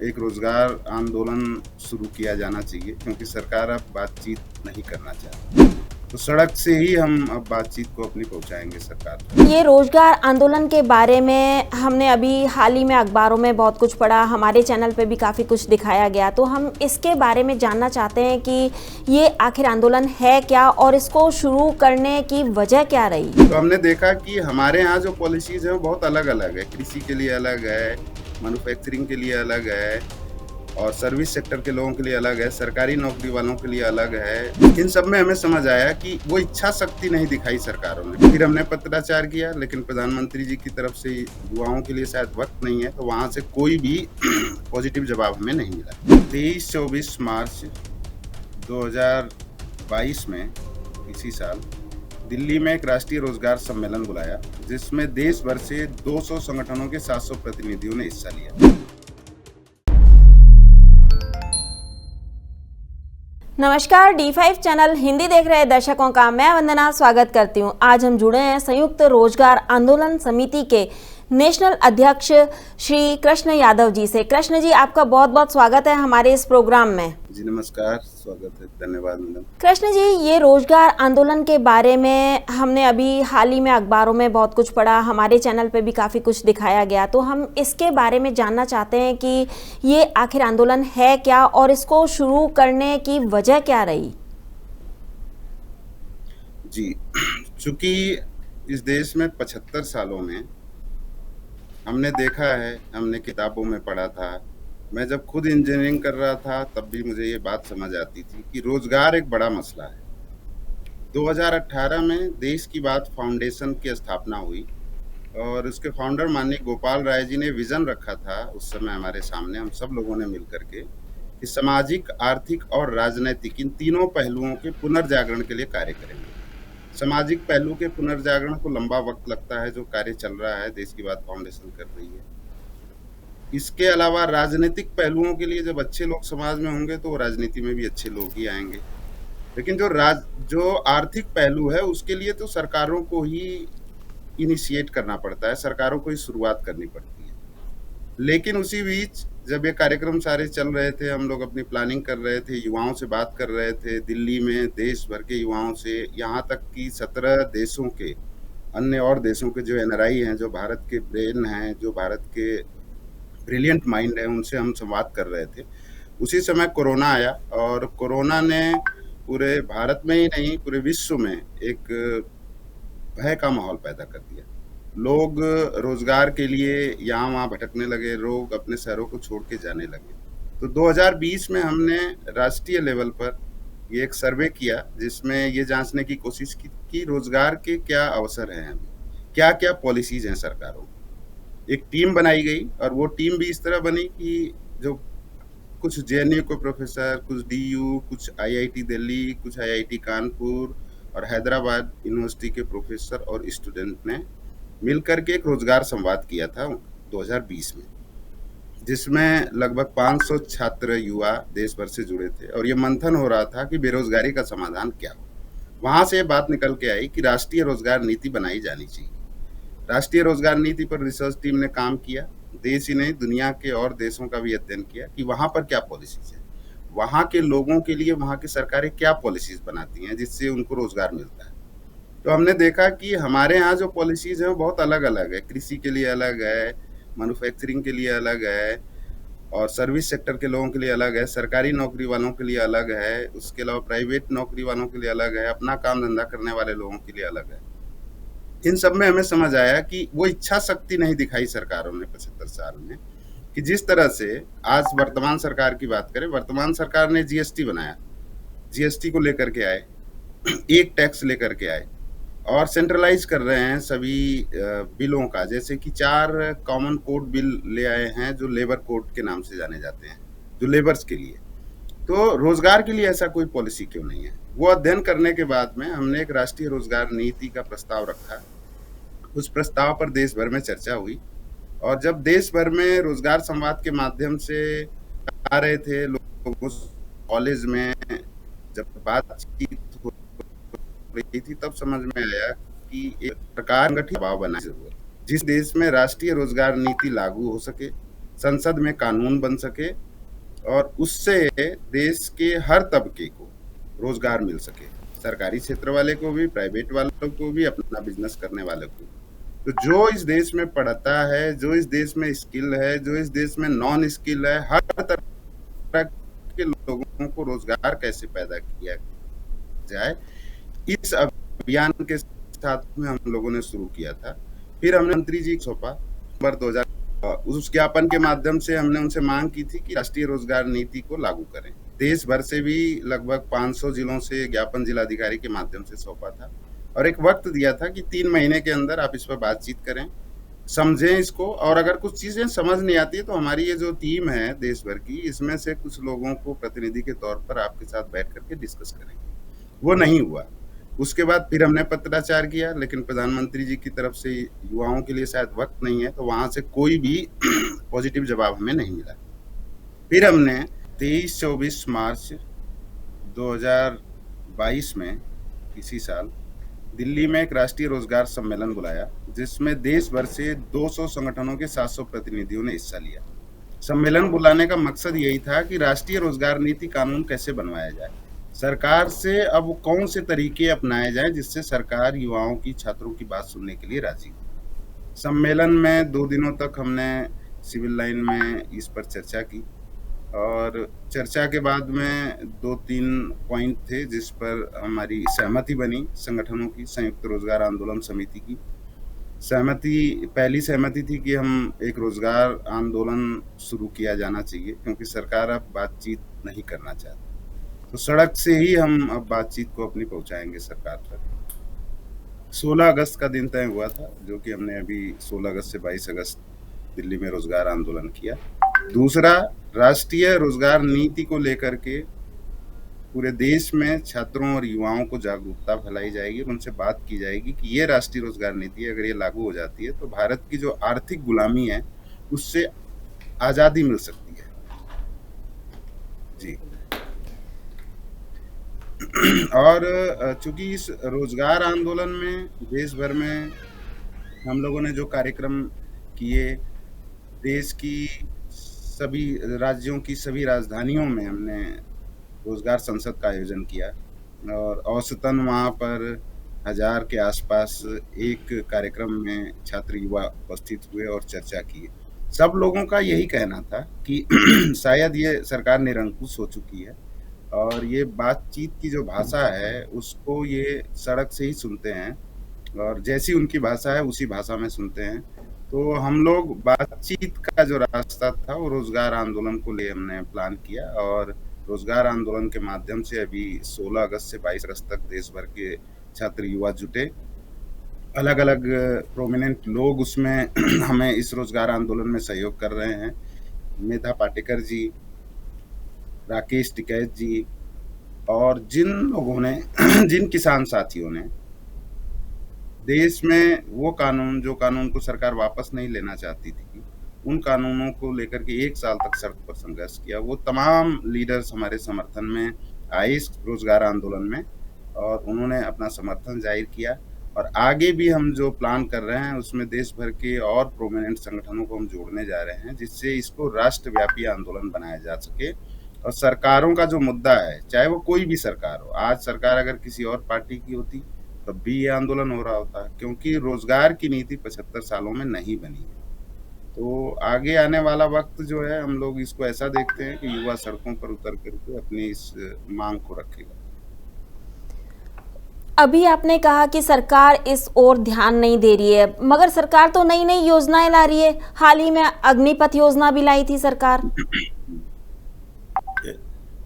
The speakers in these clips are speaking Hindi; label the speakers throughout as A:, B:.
A: एक रोजगार आंदोलन शुरू किया जाना चाहिए, क्योंकि सरकार अब बातचीत नहीं करना चाहती। तो सड़क से ही हम अब बातचीत को अपनी पहुंचाएंगे सरकार तक।
B: ये रोजगार आंदोलन के बारे में हमने अभी हाल ही में अखबारों में बहुत कुछ पढ़ा, हमारे चैनल पे भी काफ़ी कुछ दिखाया गया। तो हम इसके बारे में जानना चाहते हैं कि ये आखिर आंदोलन है क्या और इसको शुरू करने की वजह क्या रही।
A: तो हमने देखा कि हमारे यहाँ जो पॉलिसीज है वो बहुत अलग अलग है। कृषि के लिए अलग है, मैन्युफैक्चरिंग के लिए अलग है, और सर्विस सेक्टर के लोगों के लिए अलग है, सरकारी नौकरी वालों के लिए अलग है। इन सब में हमें समझ आया कि वो इच्छा शक्ति नहीं दिखाई सरकारों ने। फिर हमने पत्राचार किया, लेकिन प्रधानमंत्री जी की तरफ से युवाओं के लिए शायद वक्त नहीं है, तो वहां से कोई भी पॉजिटिव जवाब हमें नहीं मिला। 23-24 मार्च 2022 में इसी साल दिल्ली में एक राष्ट्रीय रोजगार सम्मेलन बुलाया, जिसमें देश भर से 200 संगठनों के 700 प्रतिनिधियों ने हिस्सा लिया।
B: नमस्कार, D5 चैनल हिंदी देख रहे दर्शकों का मैं वंदना स्वागत करती हूं। आज हम जुड़े हैं संयुक्त रोजगार आंदोलन समिति के नेशनल अध्यक्ष श्री कृष्ण यादव जी से। कृष्ण जी, आपका बहुत बहुत स्वागत है हमारे इस प्रोग्राम में।
A: जी नमस्कार, स्वागत है, धन्यवाद मैडम।
B: कृष्ण जी, ये रोजगार आंदोलन के बारे में हमने अभी हाल ही में अखबारों में बहुत कुछ पढ़ा, हमारे चैनल पे भी काफ़ी कुछ दिखाया गया। तो हम इसके बारे में जानना चाहते हैं कि ये आखिर आंदोलन है क्या और इसको शुरू करने की वजह क्या रही।
A: जी, चूंकि इस देश में 75 सालों में हमने देखा है, हमने किताबों में पढ़ा था, मैं जब खुद इंजीनियरिंग कर रहा था तब भी मुझे ये बात समझ आती थी कि रोजगार एक बड़ा मसला है। 2018 में देश की बात फाउंडेशन की स्थापना हुई, और उसके फाउंडर माननीय गोपाल राय जी ने विजन रखा था उस समय हमारे सामने, हम सब लोगों ने मिलकर के, कि सामाजिक, आर्थिक और राजनैतिक इन तीनों पहलुओं के पुनर्जागरण के लिए कार्य करेंगे। सामाजिक पहलू के पुनर्जागरण को लंबा वक्त लगता है, जो कार्य चल रहा है, देश की बात फाउंडेशन कर रही है। इसके अलावा राजनीतिक पहलुओं के लिए जब अच्छे लोग समाज में होंगे तो राजनीति में भी अच्छे लोग ही आएंगे। लेकिन जो आर्थिक पहलू है उसके लिए तो सरकारों को ही इनिशिएट करना पड़ता है, सरकारों को ही शुरुआत करनी पड़ती है। लेकिन उसी बीच जब ये कार्यक्रम सारे चल रहे थे, हम लोग अपनी प्लानिंग कर रहे थे, युवाओं से बात कर रहे थे, दिल्ली में देश भर के युवाओं से, यहाँ तक कि 17 देशों के, अन्य और देशों के जो एनआरआई हैं, जो भारत के ब्रेन हैं, जो भारत के ब्रिलियंट माइंड है, उनसे हम संवाद कर रहे थे। उसी समय कोरोना आया, और कोरोना ने पूरे भारत में ही नहीं पूरे विश्व में एक भय का माहौल पैदा कर दिया। लोग रोजगार के लिए यहाँ वहाँ भटकने लगे, लोग अपने शहरों को छोड़ के जाने लगे। तो 2020 में हमने राष्ट्रीय लेवल पर ये एक सर्वे किया, जिसमें ये जांचने की कोशिश की कि रोजगार के क्या अवसर हैं, अभी क्या क्या पॉलिसीज हैं सरकारों की। एक टीम बनाई गई, और वो टीम भी इस तरह बनी कि जो कुछ जेएनयू के प्रोफेसर, कुछ डीयू, कुछ आईआईटी दिल्ली, कुछ आईआईटी कानपुर और हैदराबाद यूनिवर्सिटी के प्रोफेसर और स्टूडेंट ने मिलकर के एक रोजगार संवाद किया था 2020 में, जिसमें लगभग 500 छात्र युवा देश भर से जुड़े थे, और ये मंथन हो रहा था कि बेरोजगारी का समाधान क्या हो। वहां से बात निकल के आई कि राष्ट्रीय रोजगार नीति बनाई जानी चाहिए। राष्ट्रीय रोजगार नीति पर रिसर्च टीम ने काम किया, देश ही नहीं दुनिया के और देशों का भी अध्ययन किया कि वहां पर क्या पॉलिसीज है, वहां के लोगों के लिए वहां की सरकारें क्या पॉलिसीज बनाती हैं जिससे उनको रोजगार मिलता है। तो हमने देखा कि हमारे यहाँ जो पॉलिसीज है वो बहुत अलग अलग है। कृषि के लिए अलग है, मैन्युफैक्चरिंग के लिए अलग है, और सर्विस सेक्टर के लोगों के लिए अलग है, सरकारी नौकरी वालों के लिए अलग है, उसके अलावा प्राइवेट नौकरी वालों के लिए अलग है, अपना काम धंधा करने वाले लोगों के लिए अलग है। इन सब में हमें समझ आया कि वो इच्छा शक्ति नहीं दिखाई सरकारों ने 75 साल में, कि जिस तरह से आज वर्तमान सरकार की बात करें, वर्तमान सरकार ने जीएसटी बनाया, जीएसटी को लेकर के आए, एक टैक्स लेकर के आए, और सेंट्रलाइज कर रहे हैं सभी बिलों का। जैसे कि 4 कॉमन कोड बिल ले आए हैं, जो लेबर कोड के नाम से जाने जाते हैं, जो लेबर्स के लिए। तो रोजगार के लिए ऐसा कोई पॉलिसी क्यों नहीं है? वो अध्ययन करने के बाद में हमने एक राष्ट्रीय रोजगार नीति का प्रस्ताव रखा। उस प्रस्ताव पर देश भर में चर्चा हुई, और जब देश भर में रोजगार संवाद के माध्यम से आ रहे थे लोग, उस कॉलेज में जब बातचीत हो रही थी, तब समझ में आया कि एक प्रकार संगठित दबाव बनाने की जरूरत है, जिस देश में राष्ट्रीय रोजगार नीति लागू हो सके, संसद में कानून बन सके और उससे देश के हर तबके को रोजगार मिल सके, सरकारी क्षेत्र वाले को भी, प्राइवेट वालों को भी, अपना बिजनेस करने वाले को भी। तो जो इस देश में पढ़ता है, जो इस देश में स्किल है, जो इस देश में नॉन स्किल है, हर तरह के लोगों को रोजगार कैसे पैदा किया जाए, इस अभियान के साथ में हम लोगों ने शुरू किया था। फिर हमने मंत्री जी को सौंपा नवंबर 2000। उस ज्ञापन के माध्यम से हमने उनसे मांग की थी कि राष्ट्रीय रोजगार नीति को लागू करें। देश भर से भी लगभग 500 जिलों से ज्ञापन जिलाधिकारी के माध्यम से सौंपा था और एक वक्त दिया था कि 3 महीने के अंदर आप इस पर बातचीत करें, समझें इसको, और अगर कुछ चीजें समझ नहीं आती तो हमारी ये जो टीम है देश भर की, इसमें से कुछ लोगों को प्रतिनिधि के तौर पर आपके साथ बैठ करके डिस्कस करेंगे। वो नहीं हुआ। उसके बाद फिर हमने पत्राचार किया, लेकिन प्रधानमंत्री जी की तरफ से युवाओं के लिए शायद वक्त नहीं है, तो वहां से कोई भी पॉजिटिव जवाब हमें नहीं मिला। फिर हमने 23-24 मार्च 2022 में इसी साल दिल्ली में एक राष्ट्रीय रोजगार सम्मेलन बुलाया, जिसमें देश भर से 200 संगठनों के 700 प्रतिनिधियों ने हिस्सा लिया। सम्मेलन बुलाने का मकसद यही था कि राष्ट्रीय रोजगार नीति कानून कैसे बनवाया जाए, सरकार से अब कौन से तरीके अपनाए जाएं जिससे सरकार युवाओं की, छात्रों की बात सुनने के लिए राजी हो। सम्मेलन में 2 दिनों तक हमने सिविल लाइन में इस पर चर्चा की और चर्चा के बाद में 2-3 पॉइंट थे जिस पर हमारी सहमति बनी संगठनों की, संयुक्त रोजगार आंदोलन समिति की। पहली सहमति थी कि हम एक रोजगार आंदोलन शुरू किया जाना चाहिए, क्योंकि सरकार अब बातचीत नहीं करना चाहती। तो सड़क से ही हम अब बातचीत को अपनी पहुंचाएंगे सरकार तक। 16 अगस्त का दिन तय हुआ था, जो कि हमने अभी 16 अगस्त से 22 अगस्त दिल्ली में रोजगार आंदोलन किया। दूसरा, राष्ट्रीय रोजगार नीति को लेकर के पूरे देश में छात्रों और युवाओं को जागरूकता फैलाई जाएगी, उनसे बात की जाएगी कि ये राष्ट्रीय रोजगार नीति अगर ये लागू हो जाती है तो भारत की जो आर्थिक गुलामी है उससे आजादी मिल सकती है। जी। और चूंकि इस रोजगार आंदोलन में देश भर में हम लोगों ने जो कार्यक्रम किए, देश की सभी राज्यों की सभी राजधानियों में हमने रोजगार संसद का आयोजन किया और औसतन वहाँ पर 1000 के आसपास एक कार्यक्रम में छात्र युवा उपस्थित हुए और चर्चा की। सब लोगों का यही कहना था कि शायद ये सरकार निरंकुश हो चुकी है और ये बातचीत की जो भाषा है उसको ये सड़क से ही सुनते हैं और जैसी उनकी भाषा है उसी भाषा में सुनते हैं। तो हम लोग बातचीत का जो रास्ता था वो रोजगार आंदोलन को लिए हमने प्लान किया और रोजगार आंदोलन के माध्यम से अभी 16 अगस्त से 22 अगस्त तक देश भर के छात्र युवा जुटे। अलग अलग प्रोमिनेंट लोग उसमें हमें इस रोजगार आंदोलन में सहयोग कर रहे हैं। मेधा पाटेकर जी, राकेश टिकैत जी और जिन लोगों ने जिन किसान साथियों ने देश में वो कानून, जो कानून को सरकार वापस नहीं लेना चाहती थी, उन कानूनों को लेकर के 1 साल तक सड़क पर संघर्ष किया, वो तमाम लीडर्स हमारे समर्थन में आए इस रोजगार आंदोलन में और उन्होंने अपना समर्थन जाहिर किया। और आगे भी हम जो प्लान कर रहे हैं उसमें देश भर के और प्रोमिनेंट संगठनों को हम जोड़ने जा रहे हैं, जिससे इसको राष्ट्रव्यापी आंदोलन बनाया जा सके। और सरकारों का जो मुद्दा है, चाहे वो कोई भी सरकार हो, आज सरकार अगर किसी और पार्टी की होती तब भी ये आंदोलन हो रहा होता, क्योंकि रोजगार की नीति 75 सालों में नहीं बनी है। तो आगे आने वाला वक्त जो है, हम लोग इसको ऐसा देखते हैं कि युवा सड़कों पर उतर करके अपनी इस मांग को रखेगा।
B: अभी आपने कहा कि सरकार इस ओर ध्यान नहीं दे रही है, मगर सरकार तो नई नई योजनाएं ला रही है। हाल ही में अग्निपथ योजना भी लाई थी सरकार।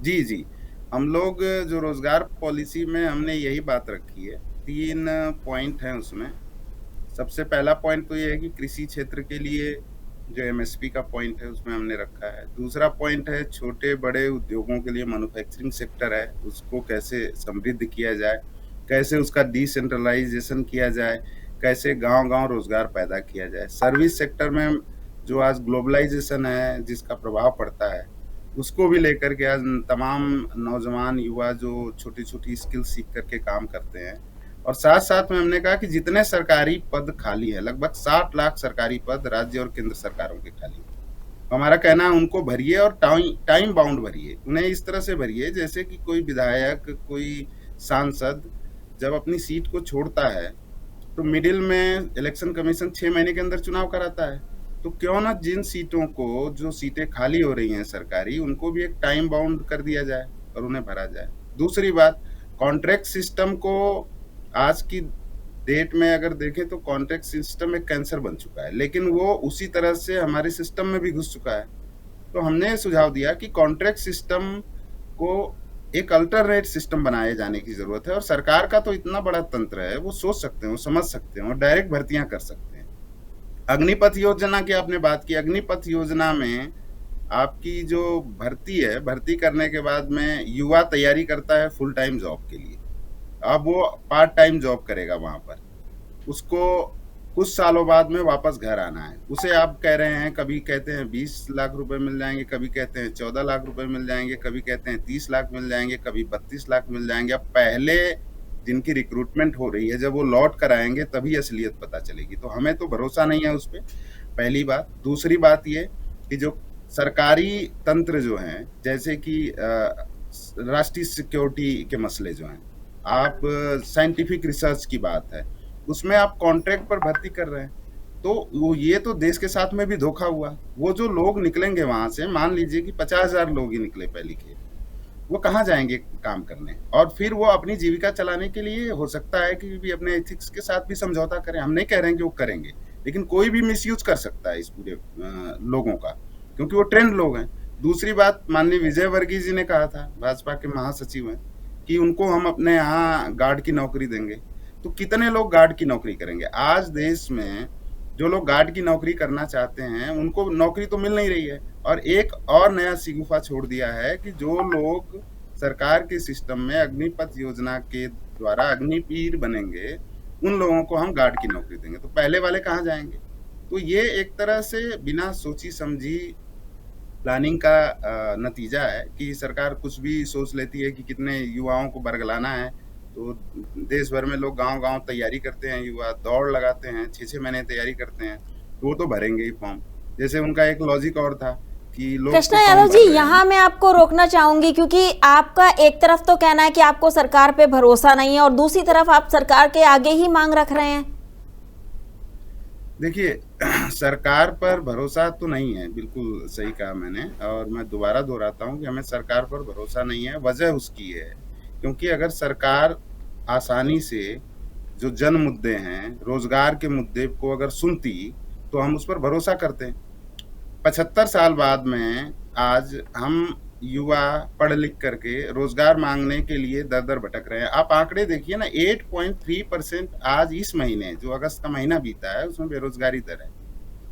A: जी, हम लोग जो रोजगार पॉलिसी में हमने यही बात रखी है, 3 पॉइंट हैं उसमें। सबसे पहला पॉइंट तो ये है कि कृषि क्षेत्र के लिए जो एमएसपी का पॉइंट है उसमें हमने रखा है। दूसरा पॉइंट है छोटे बड़े उद्योगों के लिए मैन्युफैक्चरिंग सेक्टर है, उसको कैसे समृद्ध किया जाए, कैसे उसका डिसेंट्रलाइजेशन किया जाए, कैसे गांव-गांव रोजगार पैदा किया जाए। सर्विस सेक्टर में जो आज ग्लोबलाइजेशन है जिसका प्रभाव पड़ता है, उसको भी लेकर के आज तमाम नौजवान युवा जो छोटी-छोटी स्किल सीख करके काम करते हैं। और साथ-साथ में हमने कहा कि जितने सरकारी पद खाली हैं, लगभग 60 लाख सरकारी पद राज्य और केंद्र सरकारों के खाली हैं। हमारा कहना है उनको भरिए और टाइम बाउंड भरिए, उन्हें इस तरह से भरिए जैसे कि कोई विधायक, कोई सांसद जब अपनी सीट को छोड़ता है तो मिडिल में इलेक्शन कमीशन 6 महीने के अंदर चुनाव कराता है। तो क्यों ना जिन सीटों को, जो सीटें खाली हो रही हैं सरकारी, उनको भी एक टाइम बाउंड कर दिया जाए और उन्हें भरा जाए। दूसरी बात, कॉन्ट्रैक्ट सिस्टम को आज की डेट में अगर देखें तो कॉन्ट्रैक्ट सिस्टम एक कैंसर बन चुका है, लेकिन वो उसी तरह से हमारे सिस्टम में भी घुस चुका है। तो हमने सुझाव दिया कि कॉन्ट्रैक्ट सिस्टम को एक अल्टरनेट सिस्टम बनाए जाने की जरूरत है, और सरकार का तो इतना बड़ा तंत्र है, वो सोच सकते हैं, वो समझ सकते हैं, वो डायरेक्ट भर्तियां कर सकते हैं। अग्निपथ योजना की आपने बात की, अग्निपथ योजना में आपकी जो भर्ती है, भर्ती करने के बाद में युवा तैयारी करता है फुल टाइम जॉब के लिए। अब वो पार्ट टाइम जॉब करेगा वहां पर, उसको कुछ सालों बाद में वापस घर आना है। उसे आप कह रहे हैं, कभी कहते हैं 20 लाख रुपए मिल जाएंगे, कभी कहते हैं 14 लाख रुपए मिल जाएंगे, कभी कहते हैं 30 लाख मिल जाएंगे, कभी 32 लाख मिल जाएंगे। अब पहले जिनकी रिक्रूटमेंट हो रही है, जब वो लौट कर आएंगे तभी असलियत पता चलेगी। तो हमें तो भरोसा नहीं है उस पर, पहली बात। दूसरी बात ये कि जो सरकारी तंत्र जो हैं, जैसे कि राष्ट्रीय सिक्योरिटी के मसले जो हैं, आप साइंटिफिक रिसर्च की बात है, उसमें आप कॉन्ट्रैक्ट पर भर्ती कर रहे हैं, तो वो ये तो देश के साथ में भी धोखा हुआ। वो जो लोग निकलेंगे वहां से, मान लीजिए कि 50,000 लोग ही निकले पहली खेप, वो कहाँ जाएंगे काम करने? और फिर वो अपनी जीविका चलाने के लिए हो सकता है कि भी अपने एथिक्स के साथ भी समझौता करें। हम नहीं कह रहे हैं कि वो करेंगे, लेकिन कोई भी मिसयूज कर सकता है इस पूरे लोगों का, क्योंकि वो ट्रेंड लोग हैं। दूसरी बात, माननीय विजय वर्गीय जी ने कहा था, भाजपा के महासचिव हैं, कि उनको हम अपने यहाँ गार्ड की नौकरी देंगे। तो कितने लोग गार्ड की नौकरी करेंगे? आज देश में जो लोग गार्ड की नौकरी करना चाहते हैं उनको नौकरी तो मिल नहीं रही है। और एक और नया सिगुफा छोड़ दिया है कि जो लोग सरकार के सिस्टम में अग्निपथ योजना के द्वारा अग्निवीर बनेंगे, उन लोगों को हम गार्ड की नौकरी देंगे। तो पहले वाले कहाँ जाएंगे? तो ये एक तरह से बिना सोची समझी प्लानिंग का नतीजा है कि सरकार कुछ भी सोच लेती है कि कितने युवाओं को बरगलाना है। तो देश भर में लोग गांव-गांव तैयारी करते हैं, युवा दौड़ लगाते हैं, 6-6 महीने तैयारी करते हैं, तो वो तो भरेंगे ही फॉर्म। जैसे उनका एक लॉजिक और था कि लोग तो
B: कृष्णा
A: फॉर्म
B: यादव
A: भर
B: जी,
A: रहे हैं।
B: यहाँ मैं आपको रोकना चाहूंगी, क्योंकि आपका एक तरफ तो कहना है कि आपको सरकार पे भरोसा नहीं है और दूसरी तरफ आप सरकार के आगे ही मांग रख रहे हैं।
A: देखिए, सरकार पर भरोसा तो नहीं है, बिल्कुल सही कहा मैंने, और मैं दोबारा दोहराता हूँ कि हमें सरकार पर भरोसा नहीं है। वजह उसकी है क्योंकि अगर सरकार आसानी से जो जन मुद्दे हैं, रोजगार के मुद्दे को अगर सुनती, तो हम उस पर भरोसा करते। 75 साल बाद में आज हम युवा पढ़ लिख करके रोजगार मांगने के लिए दर दर भटक रहे हैं। आप आंकड़े देखिए ना, 8.3% आज इस महीने, जो अगस्त का महीना बीता है, उसमें बेरोजगारी दर है,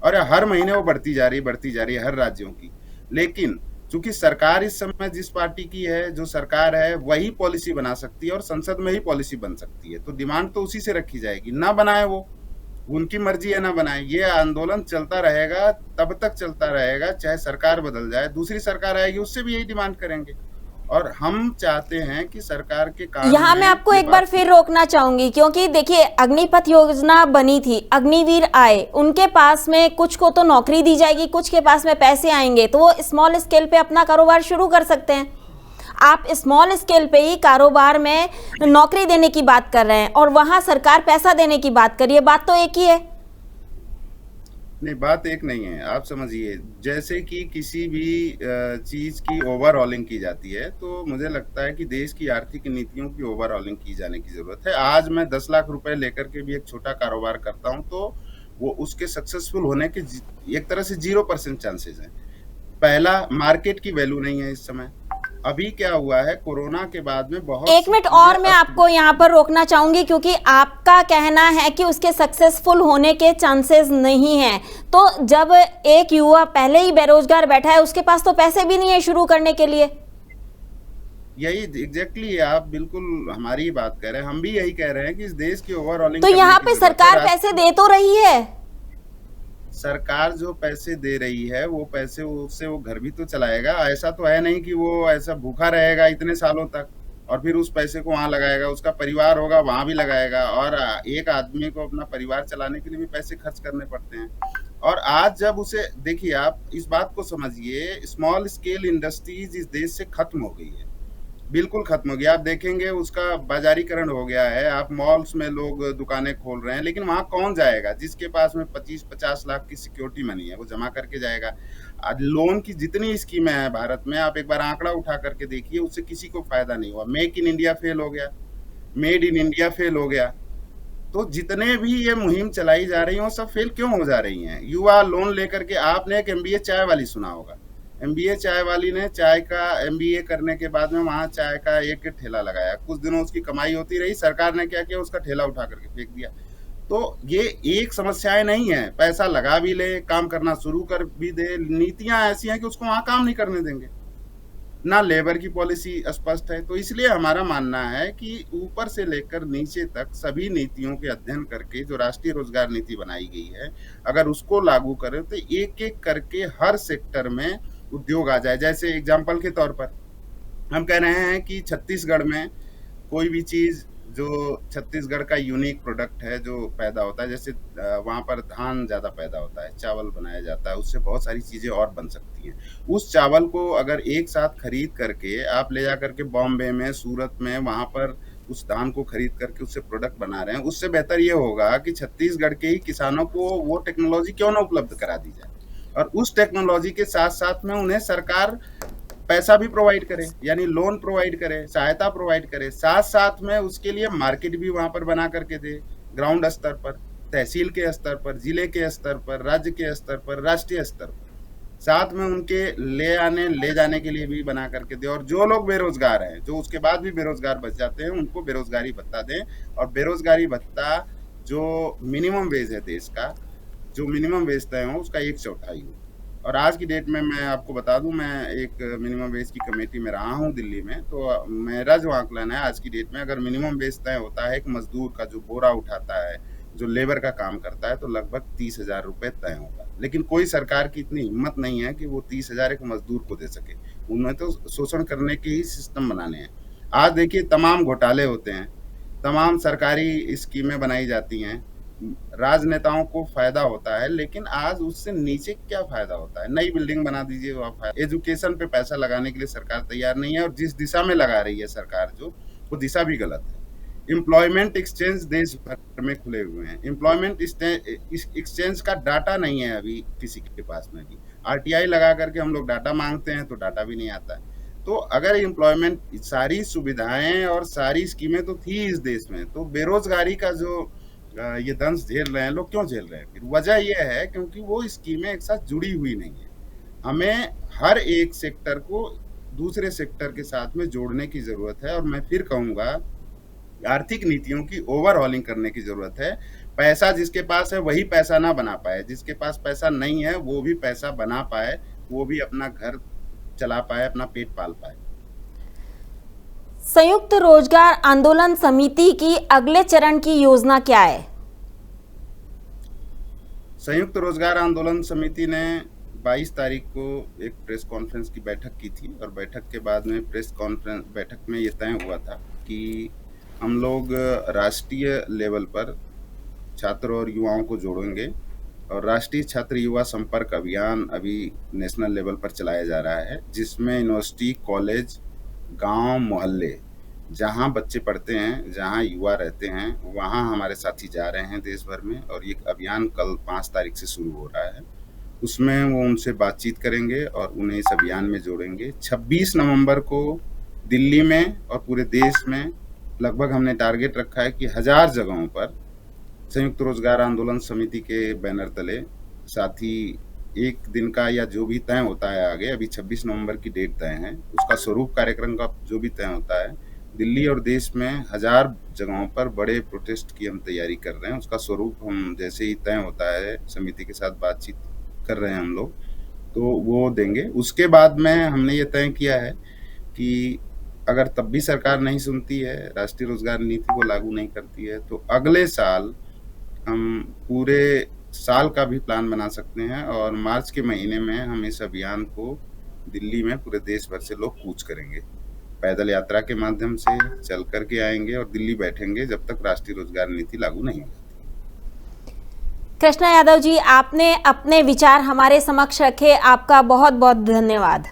A: और हर महीने वो बढ़ती जा रही है हर राज्यों की। लेकिन चूंकि सरकार इस समय जिस पार्टी की है, जो सरकार है, वही पॉलिसी बना सकती है और संसद में ही पॉलिसी बन सकती है, तो डिमांड तो उसी से रखी जाएगी। ना बनाए वो, उनकी मर्जी है ना बनाए। ये आंदोलन चलता रहेगा, तब तक चलता रहेगा चाहे सरकार बदल जाए, दूसरी सरकार आएगी उससे भी यही डिमांड करेंगे। और हम चाहते हैं कि सरकार के काम
B: यहाँ मैं
A: में
B: आपको
A: ये
B: एक बार
A: बात
B: फिर रोकना चाहूंगी, क्योंकि देखिए, अग्निपथ योजना बनी थी, अग्निवीर आए, उनके पास में कुछ को तो नौकरी दी जाएगी, कुछ के पास में पैसे आएंगे, तो वो स्मॉल स्केल पे अपना कारोबार शुरू कर सकते हैं। आप स्मॉल स्केल पे ही कारोबार में नौकरी देने की बात कर रहे हैं और वहां सरकार पैसा देने की बात कर रही है, बात तो एक ही है।
A: नहीं, बात एक नहीं है, आप समझिए। जैसे कि किसी भी चीज की ओवरऑलिंग की जाती है, तो मुझे लगता है कि देश की आर्थिक नीतियों की ओवरऑलिंग की जाने की जरूरत है। आज मैं 10 लाख रुपए लेकर के भी एक छोटा कारोबार करता हूं, तो वो उसके सक्सेसफुल होने के एक तरह से 0% चांसेस हैं। पहला, मार्केट की वैल्यू नहीं है इस समय। अभी क्या हुआ है, कोरोना के बाद में बहुत
B: एक
A: सी
B: मिनट
A: चीजें
B: और मैं आपको यहाँ पर रोकना चाहूंगी, क्योंकि आपका कहना है कि उसके सक्सेसफुल होने के चांसेस नहीं हैं। तो जब एक युवा पहले ही बेरोजगार बैठा है, उसके पास तो पैसे भी नहीं है शुरू करने के लिए।
A: यही एग्जैक्टली आप बिल्कुल हमारी बात कर रहे हैं, हम भी यही कह रहे हैं कि इस देश की ओवरऑलिंग
B: तो
A: करने
B: यहाँ
A: की
B: पे
A: जरूरत है।
B: सरकार पैसे दे तो रही है।
A: सरकार जो पैसे दे रही है, वो पैसे उससे वो घर भी तो चलाएगा। ऐसा तो है नहीं कि वो ऐसा भूखा रहेगा इतने सालों तक और फिर उस पैसे को वहां लगाएगा। उसका परिवार होगा, वहां भी लगाएगा, और एक आदमी को अपना परिवार चलाने के लिए भी पैसे खर्च करने पड़ते हैं। और आज जब उसे देखिए, आप इस बात को समझिए, स्मॉल स्केल इंडस्ट्रीज इस देश से खत्म हो गई है, बिल्कुल खत्म हो गया। आप देखेंगे उसका बाजारीकरण हो गया है। आप मॉल्स में लोग दुकानें खोल रहे हैं, लेकिन वहां कौन जाएगा? जिसके पास में 25-50 लाख की सिक्योरिटी मनी है वो जमा करके जाएगा। आज लोन की जितनी स्कीमें हैं भारत में, आप एक बार आंकड़ा उठा करके देखिए, उससे किसी को फायदा नहीं हुआ। मेक इन इंडिया फेल हो गया, मेड इन इंडिया फेल हो गया। तो जितने भी ये मुहिम चलाई जा रही हैं वो सब फेल क्यों हो जा रही हैं? युवा लोन लेकर के, आपने एक एमबीए चाय वाली सुना होगा, एमबीए चाय वाली ने चाय का एमबीए करने के बाद में वहां चाय का एक ठेला लगाया, कुछ दिनों उसकी कमाई होती रही, सरकार ने क्या किया, उसका ठेला उठा करके फेंक दिया। तो ये एक समस्याएं नहीं है, पैसा लगा भी ले, काम करना शुरू कर भी दे, नीतियां ऐसी हैं कि उसको वहां काम नहीं करने देंगे, ना लेबर की पॉलिसी स्पष्ट है। तो इसलिए हमारा मानना है कि ऊपर से लेकर नीचे तक सभी नीतियों के अध्ययन करके जो राष्ट्रीय रोजगार नीति बनाई गई है, अगर उसको लागू करें तो एक एक करके हर सेक्टर में उद्योग आ जाए। जैसे एग्जाम्पल के तौर पर हम कह रहे हैं कि छत्तीसगढ़ में कोई भी चीज जो छत्तीसगढ़ का यूनिक प्रोडक्ट है जो पैदा होता है, जैसे वहां पर धान ज्यादा पैदा होता है, चावल बनाया जाता है, उससे बहुत सारी चीजें और बन सकती हैं। उस चावल को अगर एक साथ खरीद करके आप ले जा करके बॉम्बे में, सूरत में, वहां पर उस धान को खरीद करके उससे प्रोडक्ट बना रहे हैं, उससे बेहतर ये होगा कि छत्तीसगढ़ के ही किसानों को वो टेक्नोलॉजी क्यों ना उपलब्ध करा दी जाए, और उस टेक्नोलॉजी के साथ साथ में उन्हें सरकार पैसा भी प्रोवाइड करे, यानी लोन प्रोवाइड करे, सहायता प्रोवाइड करे, साथ साथ में उसके लिए मार्केट भी वहां पर बना करके दे, ग्राउंड स्तर पर, तहसील के स्तर पर, जिले के स्तर पर, राज्य के स्तर पर, राष्ट्रीय स्तर पर, साथ में उनके ले जाने के लिए भी बना करके दे। और जो लोग बेरोजगार हैं, जो उसके बाद भी बेरोजगार बच जाते हैं, उनको बेरोजगारी भत्ता दें। और बेरोजगारी भत्ता जो मिनिमम वेज है देश का, जो मिनिमम वेज तय हो उसका 1/4 हो। और आज की डेट में मैं आपको बता दूं, मैं एक मिनिमम वेज की कमेटी में रहा हूं दिल्ली में, तो मेरा जो आकलन है आज की डेट में, अगर मिनिमम वेज तय होता है, एक मजदूर का जो बोरा उठाता है, जो लेबर का काम करता है, तो लगभग 30,000 रुपये तय होगा। लेकिन कोई सरकार की इतनी हिम्मत नहीं है कि वो 30,000 एक मजदूर को दे सके। उन्हें तो शोषण करने के ही सिस्टम बनाने हैं। आज देखिए तमाम घोटाले होते हैं, तमाम सरकारी स्कीमें बनाई जाती हैं, राजनेताओं को फायदा होता है, लेकिन आज उससे नीचे क्या फायदा होता है? नई बिल्डिंग बना दीजिए, वो फायदा। एजुकेशन पे पैसा लगाने के लिए सरकार तैयार नहीं है, और जिस दिशा में लगा रही है सरकार जो, वो दिशा भी गलत है। एम्प्लॉयमेंट एक्सचेंज देश भर में खुले हुए हैं, एम्प्लॉयमेंट एक्सचेंज का डाटा नहीं है अभी किसी के पास में भी। आरटीआई लगा करके हम लोग डाटा मांगते हैं तो डाटा भी नहीं आता है। तो अगर एम्प्लॉयमेंट, सारी सुविधाएं और सारी स्कीमें तो थी इस देश में, तो बेरोजगारी का जो ये दंश झेल रहे हैं लोग, क्यों झेल रहे हैं? फिर वजह यह है क्योंकि वो स्कीमें एक साथ जुड़ी हुई नहीं है। हमें हर एक सेक्टर को दूसरे सेक्टर के साथ में जोड़ने की जरूरत है, और मैं फिर कहूंगा आर्थिक नीतियों की ओवरहॉलिंग करने की जरूरत है। पैसा जिसके पास है वही पैसा ना बना पाए, जिसके पास पैसा नहीं है वो भी पैसा बना पाए, वो भी अपना घर चला पाए, अपना पेट पाल पाए।
B: संयुक्त रोजगार आंदोलन समिति की अगले चरण की योजना क्या है?
A: संयुक्त रोजगार आंदोलन समिति ने 22 तारीख को एक प्रेस कॉन्फ्रेंस की बैठक की थी, और बैठक के बाद में प्रेस कॉन्फ्रेंस बैठक में ये तय हुआ था कि हम लोग राष्ट्रीय लेवल पर छात्र और युवाओं को जोड़ेंगे, और राष्ट्रीय छात्र युवा संपर्क अभियान अभी नेशनल लेवल पर चलाया जा रहा है, जिसमें यूनिवर्सिटी, कॉलेज, गांव, मोहल्ले, जहां बच्चे पढ़ते हैं, जहां युवा रहते हैं, वहां हमारे साथी जा रहे हैं देश भर में। और ये अभियान कल 5 तारीख से शुरू हो रहा है। उसमें वो उनसे बातचीत करेंगे और उन्हें इस अभियान में जोड़ेंगे। 26 नवंबर को दिल्ली में और पूरे देश में लगभग हमने टारगेट रखा है कि 1000 जगहों पर संयुक्त रोजगार आंदोलन समिति के बैनर तले, साथ ही एक दिन का या जो भी तय होता है आगे, अभी 26 नवंबर की डेट तय है, उसका स्वरूप कार्यक्रम का जो भी तय होता है, दिल्ली और देश में 1000 जगहों पर बड़े प्रोटेस्ट की हम तैयारी कर रहे हैं। उसका स्वरूप हम जैसे ही तय होता है, समिति के साथ बातचीत कर रहे हैं हम लोग, तो वो देंगे। उसके बाद में हमने ये तय किया है कि अगर तब भी सरकार नहीं सुनती है, राष्ट्रीय रोजगार नीति को लागू नहीं करती है, तो अगले साल हम पूरे साल का भी प्लान बना सकते हैं, और मार्च के महीने में हम इस अभियान को दिल्ली में पूरे देश भर से लोग कूच करेंगे, पैदल यात्रा के माध्यम से चल कर के आएंगे और दिल्ली बैठेंगे जब तक राष्ट्रीय रोजगार नीति लागू नहीं हो जाती।
B: कृष्णा यादव जी, आपने अपने विचार हमारे समक्ष रखे, आपका बहुत बहुत धन्यवाद।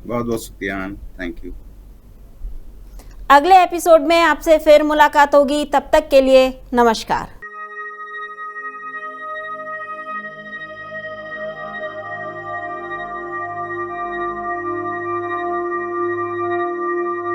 A: बहुत बहुत शुक्रिया मैम, थैंक यू।
B: अगले एपिसोड में आपसे फिर मुलाकात होगी, तब तक के लिए नमस्कार।